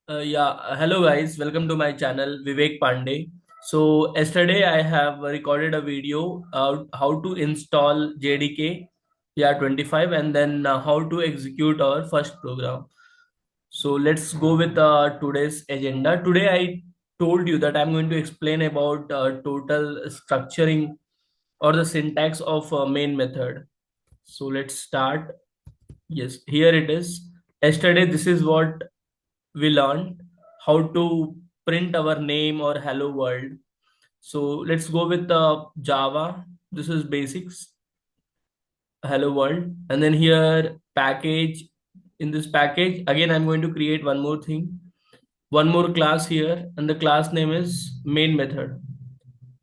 Hello guys, welcome to my channel Vivek Pandey. So yesterday I have recorded a video how to install JDK 25 and then how to execute our first program. So let's go with today's agenda. Today I told you that I'm going to explain about total structuring or the syntax of main method. So let's start. Yes, here it is. Yesterday this is what we learned how to print our name or hello world. So let's go with Java. This is basics, hello world. And then here package. In this package, again, I'm going to create one more thing, one more class here, and the class name is main method.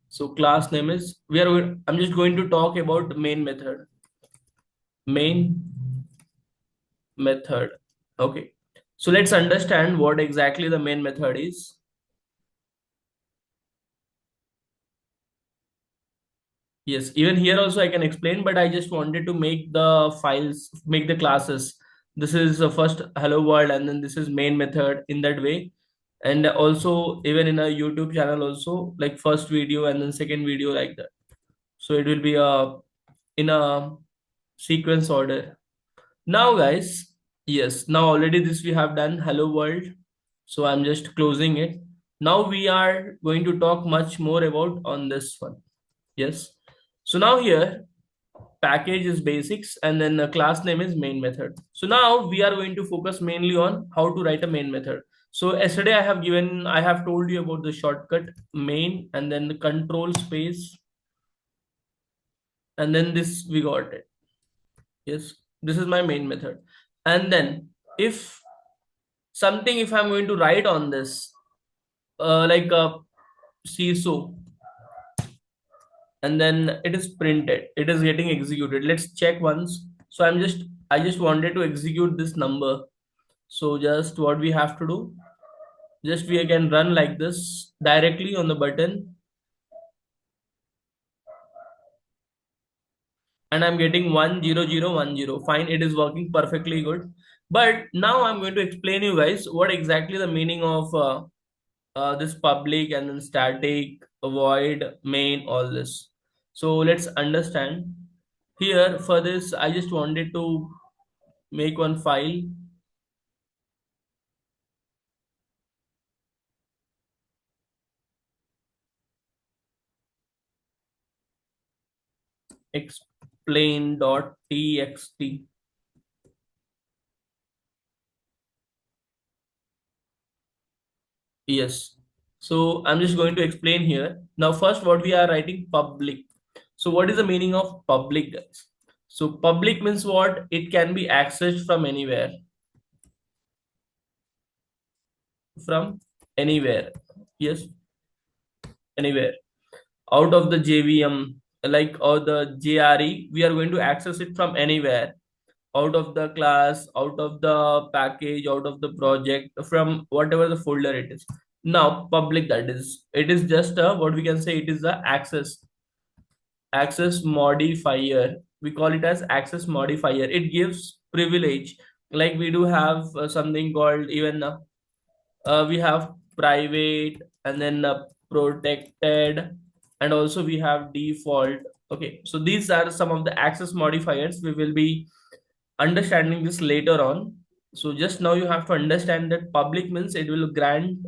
So class name is, I'm just going to talk about main method. Main method. Okay. So let's understand what exactly the main method is. Yes, even here also I can explain, but I just wanted to make the files, make the classes. This is the first hello world, and then this is main method in that way. And also even in a YouTube channel also, like first video and then second video like that. So it will be in a sequence order. Now guys, yes, now already this we have done hello world. So I'm just closing it. Now we are going to talk much more about on this one. Yes. So now here package is basics and then the class name is main method. So now we are going to focus mainly on how to write a main method. So yesterday I have told you about the shortcut main and then the control space and then this we got it. Yes, this is my main method. And then if something, if I'm going to write on this, like CSO, and then it is printed, it is getting executed. Let's check once. So I just wanted to execute this number. So just what we have to do, just we can run like this directly on the button, and I'm getting 10010. Fine, it is working perfectly good. But now I'm going to explain you guys what exactly the meaning of this public and then static, void, main, all this. So let's understand. Here for this, I just wanted to make one file, explain.txt. Yes. So I'm just going to explain here. Now, first, what we are writing public. So, what is the meaning of public, guys? So, public means what? It can be accessed from anywhere. From anywhere. Yes, anywhere. Out of the JVM, like or the JRE, we are going to access it from anywhere. Out of the class, out of the package, out of the project, from whatever the folder it is. Now, public, that is, it is just a, what we can say, it is the access modifier. We call it as access modifier. It gives privilege. Like we do have something called even we have private and then protected, and also we have default. Okay, so these are some of the access modifiers. We will be understanding this later on. So just now you have to understand that public means it will grant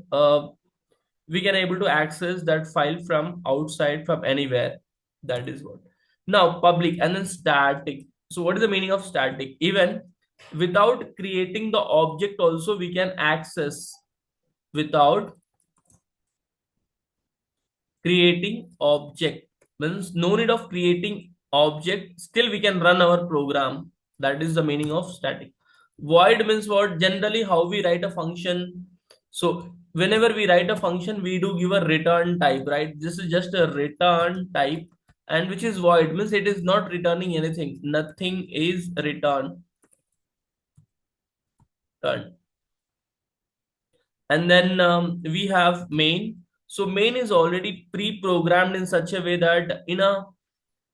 we can able to access that file from outside, from anywhere. That is what. Now public and then static. So what is the meaning of static? Even without creating the object also we can access, without creating object, means no need of creating object, still we can run our program. That is the meaning of static. Void means what? Generally how we write a function. So whenever we write a function we do give a return type, right? This is just a return type, and which is void means it is not returning anything, nothing is returned. And then we have main. So main is already pre-programmed in such a way that in a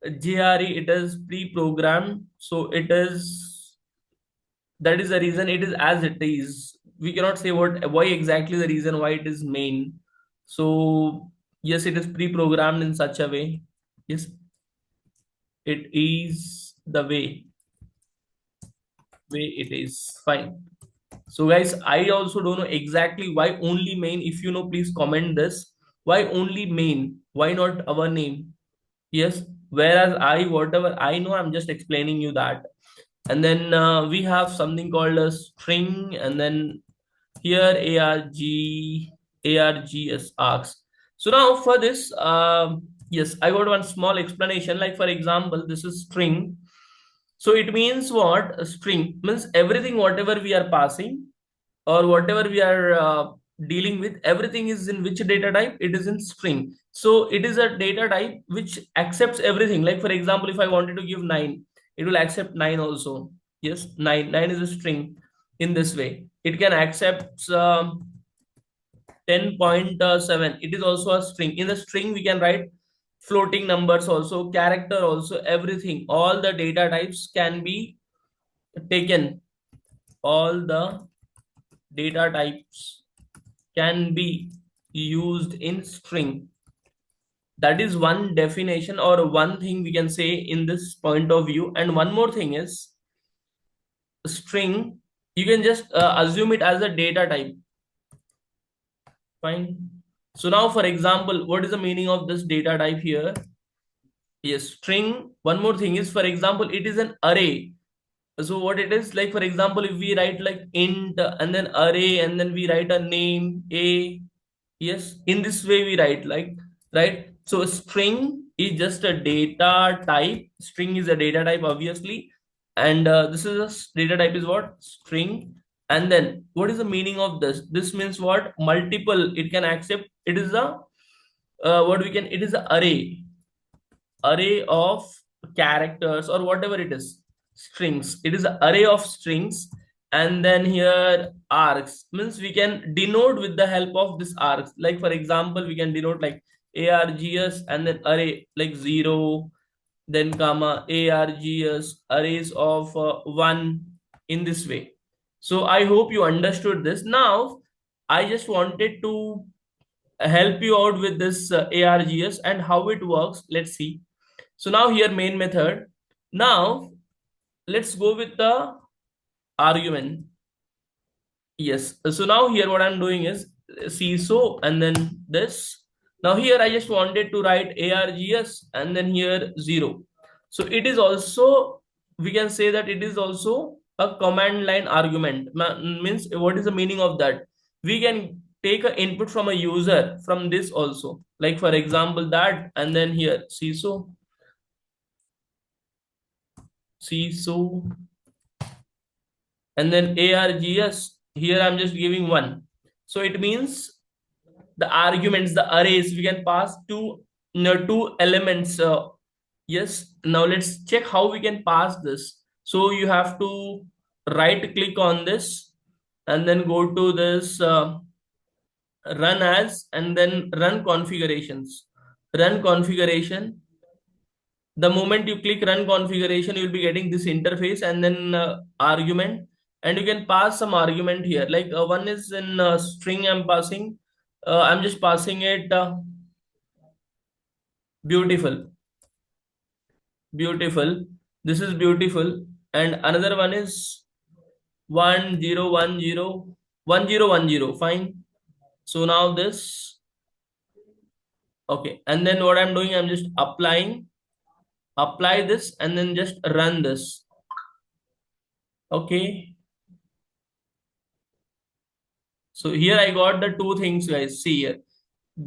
JRE it is pre-programmed. So it is, that is the reason it is as it is. we cannot say what why exactly the reason why it is main. So yes, it is pre-programmed in such a way. Yes, it is the way it is. Fine. So guys, I also don't know exactly why only main. If you know, please comment this. Why only main? Why not our name? Yes, whereas I, whatever I know, I'm just explaining you that. And then we have something called a string, and then here args. So now for this, yes, I got one small explanation. Like for example, this is string. So it means what? A string means everything whatever we are passing, or whatever we are dealing with, everything is in which data type? It is in string. So it is a data type which accepts everything. Like for example, if I wanted to give 9, it will accept 9 also. Yes, 9 is a string. In this way it can accept 10.7. It is also a string. In the string we can write floating numbers also, character also, everything. All the data types can be taken. All the data types can be used in string. That is one definition or one thing we can say in this point of view. And one more thing is string, you can just assume it as a data type. Fine. So now for example, what is the meaning of this data type here? Yes, string. One more thing is, for example, it is an array. So what it is, like for example, if we write like int and then array and then we write a name a. Yes, in this way we write, like, right? So a string is just a data type. String is a data type, obviously, and this is data type is what? String. And then what is the meaning of this? This means what? Multiple. It can accept. It is a what we can. It is a array of characters or whatever it is. Strings. It is an array of strings. And then here args means we can denote with the help of this args. Like for example, we can denote like args and then array like 0, then comma args, arrays of 1, in this way. So I hope you understood this. Now I just wanted to help you out with this args and how it works. Let's see. So now here main method. Now let's go with the argument. Yes. So now here what I'm doing is CISO and then this. Now here I just wanted to write args and then here 0. So it is also, we can say that it is also a command line argument. Means what is the meaning of that? We can take an input from a user from this also. Like for example that, and then here CISO and then args. Here I'm just giving 1. So it means the arguments, the arrays, we can pass two elements. Yes. Now let's check how we can pass this. So you have to right click on this and then go to this run as, and then run configurations. Run configuration. The moment you click run configuration, you'll be getting this interface and then argument, and you can pass some argument here. Like one is in string. I'm passing. I'm just passing it beautiful, beautiful. This is beautiful, and another one is 1010 1010. Fine. So now this, okay, and then what I'm doing, I'm just apply this, and then just run this. Okay. So here I got the two things, guys. See here,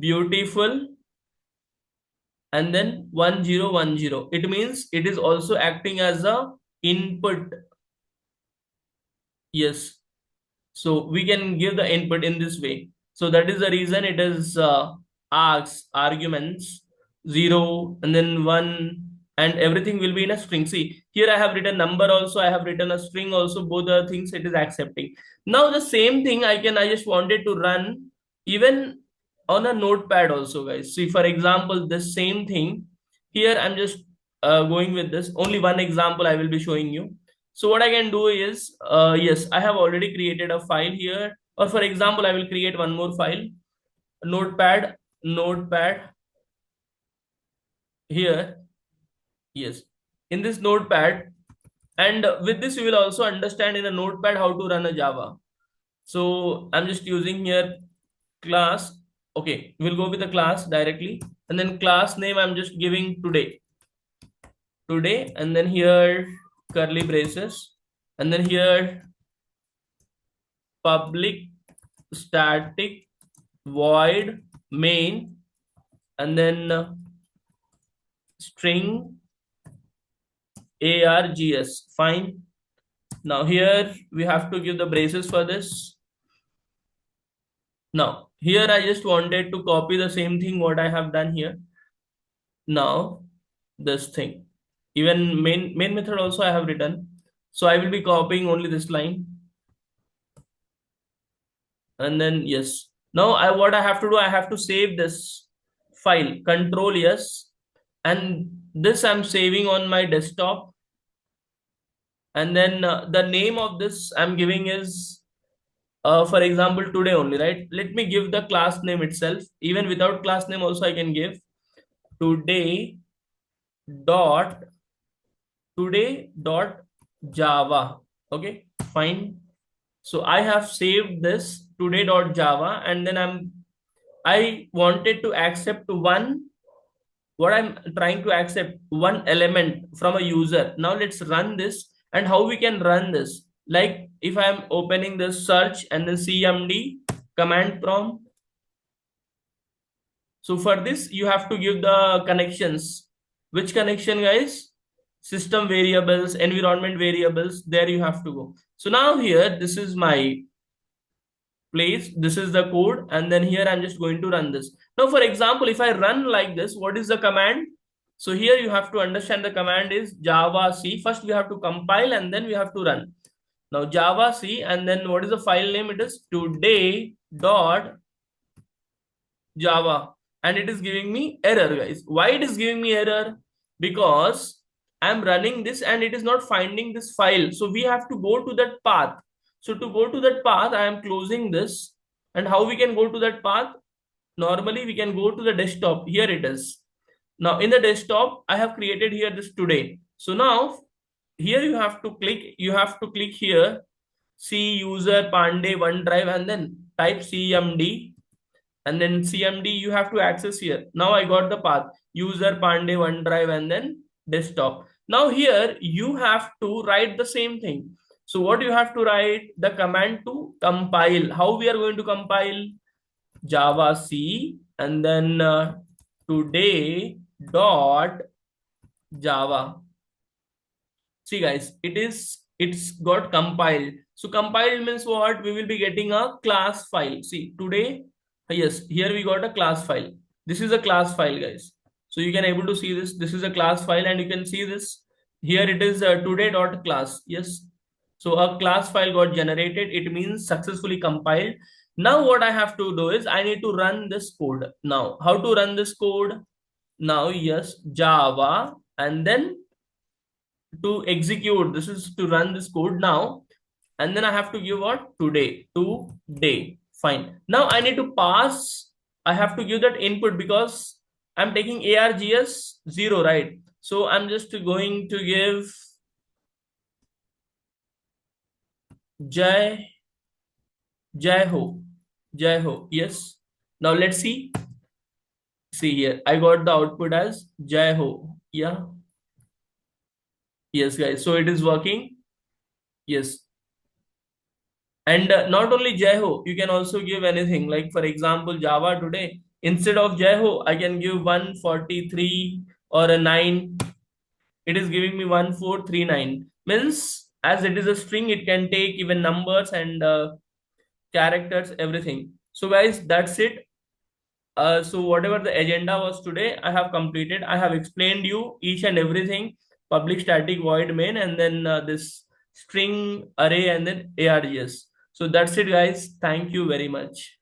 beautiful, and then 1010. It means it is also acting as a input. Yes. So we can give the input in this way. So that is the reason it is args, arguments, 0 and then 1, and everything will be in a string. See, here I have written number also, I have written a string also, both the things it is accepting. Now the same thing I just wanted to run even on a notepad also, guys. See, for example, the same thing. Here I'm just going with this. Only one example I will be showing you. So what I can do is, yes, I have already created a file here. Or for example, I will create one more file, notepad here. Yes, in this notepad, and with this you will also understand in a notepad how to run a Java. So I'm just using here class. Okay, we'll go with the class directly, and then class name I'm just giving today, and then here curly braces, and then here public static void main, and then string args. Fine. Now here we have to give the braces for this. Now here I just wanted to copy the same thing what I have done here. Now this thing, even main method also I have written, so I will be copying only this line, and then yes. Now what I have to do, I have to save this file, control yes, and this I'm saving on my desktop, and then the name of this I'm giving is for example today only, right? Let me give the class name itself. Even without class name also I can give today dot java. Okay, fine. So I have saved this today.java, and then I wanted to accept one, what I'm trying to accept, one element from a user. Now let's run this. And how we can run this? Like if I'm opening the search and then cmd command prompt. So for this you have to give the connections. Which connection, guys? System variables, environment variables, there you have to go. So now here this is my place, this is the code, and then here I'm just going to run this. Now for example, if I run like this, what is the command? So here you have to understand the command is java c. First we have to compile and then we have to run. Now java c, and then what is the file name? It is today dot java, and it is giving me error, guys. Why it is giving me error? Because I'm running this and it is not finding this file, so we have to go to that path. So to go to that path, I am closing this. And how we can go to that path? Normally we can go to the desktop. Here it is. Now in the desktop I have created here this today. So now here you have to click here, C user Pandey OneDrive, and then type cmd, and then cmd you have to access here. Now I got the path, user Pandey OneDrive, and then desktop. Now here you have to write the same thing. So what you have to write? The command to compile. How we are going to compile? Java C, and then today dot java. See guys, it's got compiled. So compiled means what? We will be getting a class file. See today, yes, here we got a class file. This is a class file, guys. So you can able to see this. This is a class file, and you can see this. Here it is today.class. Yes. So a class file got generated. It means successfully compiled. Now what I have to do is I need to run this code. Now how to run this code? Now yes, Java, and then to execute, this is to run this code now, and then I have to give what? Today. Fine. Now I need to pass, I have to give that input because I'm taking args 0, right? So I'm just going to give jai jai ho. Yes. Now let's see here, I got the output as jai ho. Yeah. Yes guys, so it is working. Yes. And not only Jaiho, you can also give anything. Like for example, Java today, instead of Jaiho, I can give 143 or a 9. It is giving me 1439. Means as it is a string, it can take even numbers and characters, everything. So guys, that's it. So whatever the agenda was today, I have completed. I have explained you each and everything. Public static void main, and then this string array, and then args. So that's it, guys. Thank you very much.